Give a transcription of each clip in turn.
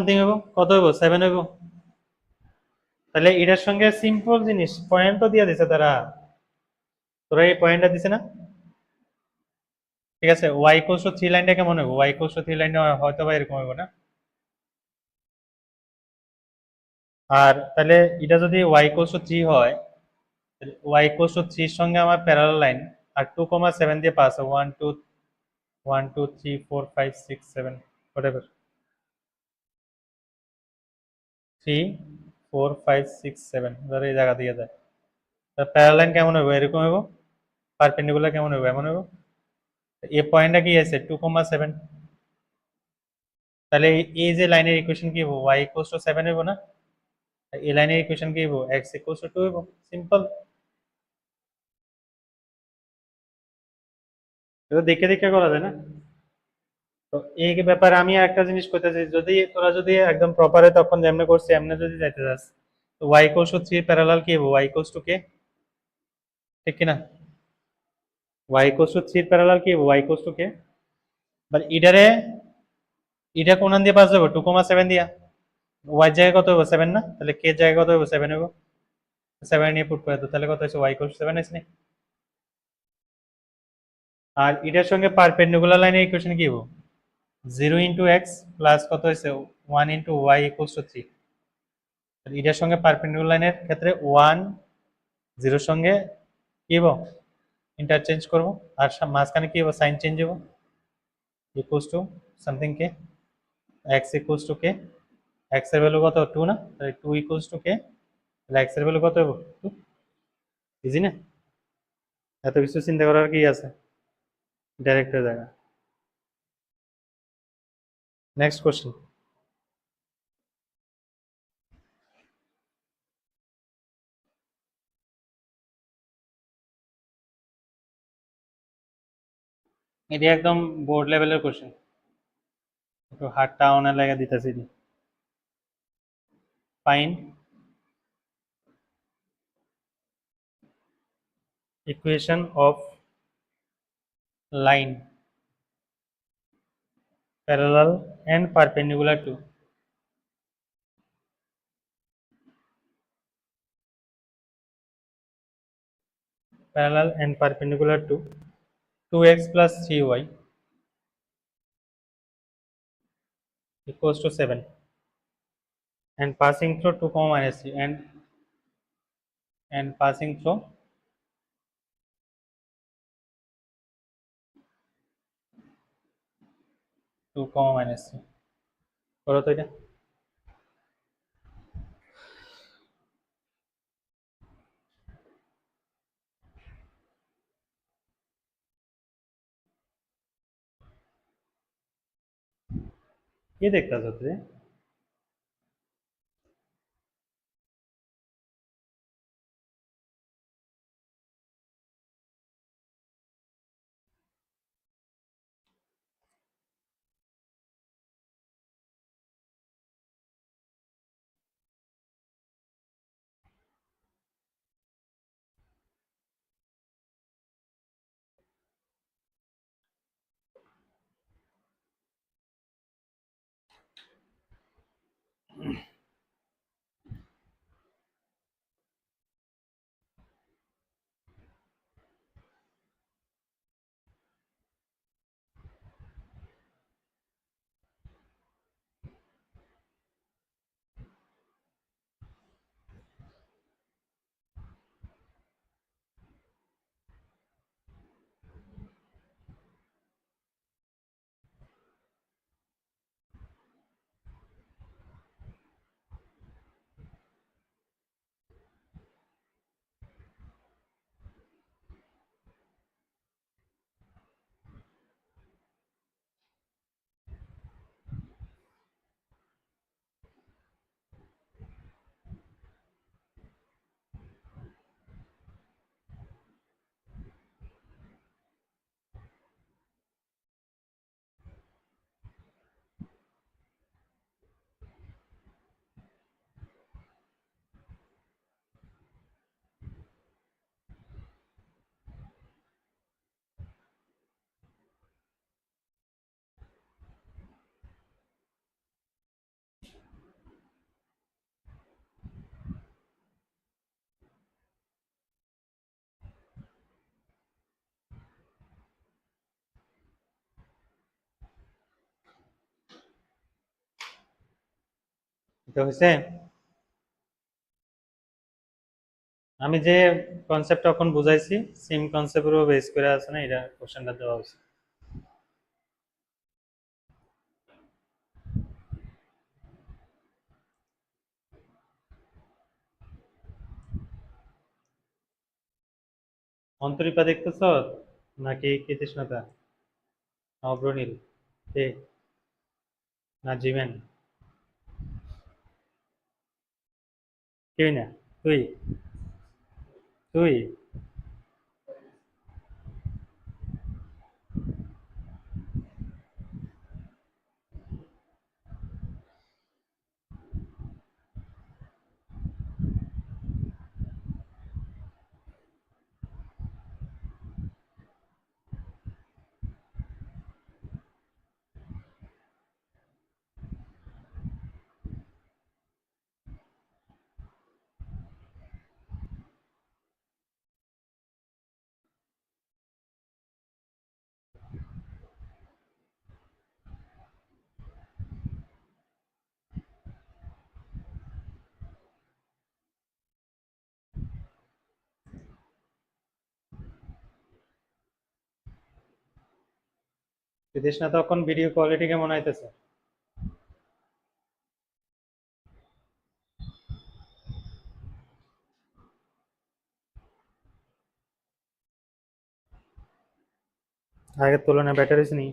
Something হইব, কত হইব 7 হইব। তাহলে এটার সঙ্গে সিম্পল জিনিস পয়েন্ট তো দিয়ে দিছে তারা, তোরা এই পয়েন্টটা দিছে না? ঠিক আছে, y ইকুয়ালস টু 3 লাইনটা কেমন হইব? y ইকুয়ালস টু 3 লাইনটা হয়তো বা এরকম হইব না? আর তাহলে এটা যদি y ইকুয়ালস টু 3 হয়, y ইকুয়ালস টু 3 এর সঙ্গে আমার প্যারালাল লাইন আর 2,7 দিয়ে পাস 1 2 1 2 3 4 5 6 7 whatever 3 4 5 6 7 ধরো এই জায়গা দিয়ে যায়, তার প্যারালাল লাইন কেমন হবে? এরকম হবে। পারপেন্ডিকুলার কেমন হবে? এমন হবে। এই পয়েন্টটা কি আছে 2,7, তাহলে এই যে লাইনের ইকুয়েশন কি হবে? y ইকুয়ালস টু 7 হবে না? এই লাইনের ইকুয়েশন কি হবে? x ইকুয়ালস টু 2 হবে। সিম্পল। এটা দেখে দেখে করা যায় না? তো এই ব্যাপারে আমি একটা জিনিস কইতেছি, যদি তোরা যদি একদম প্রপারে তখন যেমনে করছি এমনি যদি যাইতে যাস, তো y ইকুয়ালস টু 3 প্যারালাল কি হবে? y ইকুয়ালস টু কে, ঠিক কি না? y ইকুয়ালস টু 3 প্যারালাল কি হবে? y equals to k. But ইডারে এটা কোন দিয়ে পাস হবে? 2,7 দিয়া। y জায়গায় কত হবে? 7 না? তাহলে কে জায়গায় কত হবে? 7 হবে। 7 নিয়ে পুট করে দাও, তাহলে কত হচ্ছে? y ইকুয়ালস টু 7 আছে না? আর এটার সঙ্গে পারপেন্ডিকুলার লাইনের ইকুয়েশন কি হবে? 0 ইন্টু এক্স প্লাস কত হয়েছে 1 ইন্টু ওয়াই ইকুয়ালস টু 3। এটার সঙ্গে পারপেন্ডিকুলার লাইনের ক্ষেত্রে 1 0 সঙ্গে কি হবো? ইন্টারচেঞ্জ করবো, আর মাঝখানে কি হবো? সাইন চেঞ্জ হবো, equals to something K, x equals to K. X এর ভ্যালু কত? 2 না? তাহলে 2 ইকুয়ালস টু কে, তাহলে এক্স এর ভ্যালু কত হবে? 2। ইজি না? এত কিছু চিন্তা করার কি আছে? ডাইরেক্ট হয়ে যাবে। Next question. এটি একদম বোর্ড লেভেলের কোশ্চেন, একটু হাতটা অনেক লাগে দিতেছি। Fine equation of line parallel and perpendicular to parallel and perpendicular to 2x plus 3y equals to 7 and passing through 2 comma minus 3 and passing through 2 comma minus 3 করো তো এটা। কি দেখতেছ তুই? এটা হয়েছে? আমি যে কনসেপ্ট এখন বুঝাইছি সেম কনসেপ্টের উপর বেস করে আছে না এটা কোশ্চেনটা দেওয়া হয়েছে। অন্তরীপা দেখতেছ নাকি কৃতৃষ্ণতা? অব্রনীল কে? না জিমেন? কেউই না? তুই? তুই? কৃতৃষ্ণা তখন ভিডিও কোয়ালিটি কেমন আইতেছে? আগের তুলনায় বেটার হয়েছে নি?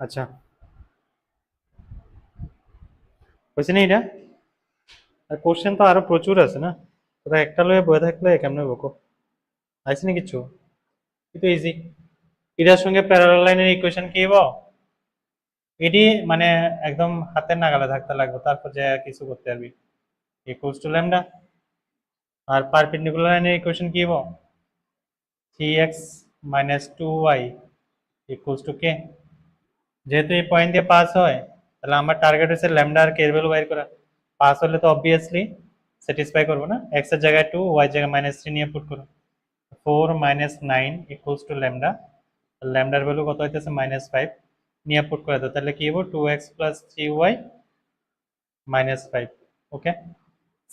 আচ্ছা, হয়েছে না এটা? আর কোশ্চেন তো আরো প্রচুর আছে না, তোরা একটা লয়ে বয়ে থাকলে কেমনে বকো? আইছে না কিছু? কিন্তু ইজি। এটার সঙ্গে প্যারালাল লাইনের ইকুয়েশন কি হবো? এটি মানে একদম হাতের নাগালে থাকতে লাগবে, তারপর যে কিছু করতে পারবি। Equals to lambda. R perpendicular লাইনের ইকুয়েশন কি হবো? 3x minus 2y equals to কে। যেহেতু এই পয়েন্ট দিয়ে পাস হয়, তাহলে আমার টার্গেট হচ্ছে ল্যামডা আর কে এর ভ্যালু বাইর করা। পাস হলে তো অবভিয়াসলি স্যাটিসফাই করবো না, এক্স এর জায়গায় 2, ওয়াই জায়গায় -3 নিয়ে পুট করো। 4 মাইনাস 9 ইকুয়ালস টু ল্যামডা। ল্যামডার ভ্যালু কত হইতেছে -5, নিয়ে পুট করে দাও, তাহলে কি হবো 2x প্লাস 3y -5। ওকে,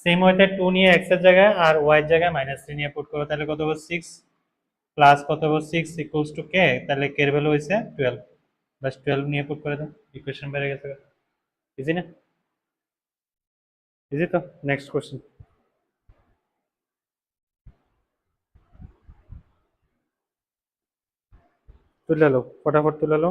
সেম ওয়েতে 2 নিয়ে x এর জায়গায় আর y এর জায়গায় -3 নিয়ে পুট করো, তাহলে কত হবে 6 প্লাস কত হবে 6 ইকুয়ালস টু কে, তাহলে কে এর ভ্যালু হইছে 12। বাস 12 নিয়ে পুট করে দাও, ইকুয়েশন বেড়ে গেছে। ইজি না? ইজি তো। নেক্সট কোশ্চেন তুলে লো, ফটাফট তুলে লো।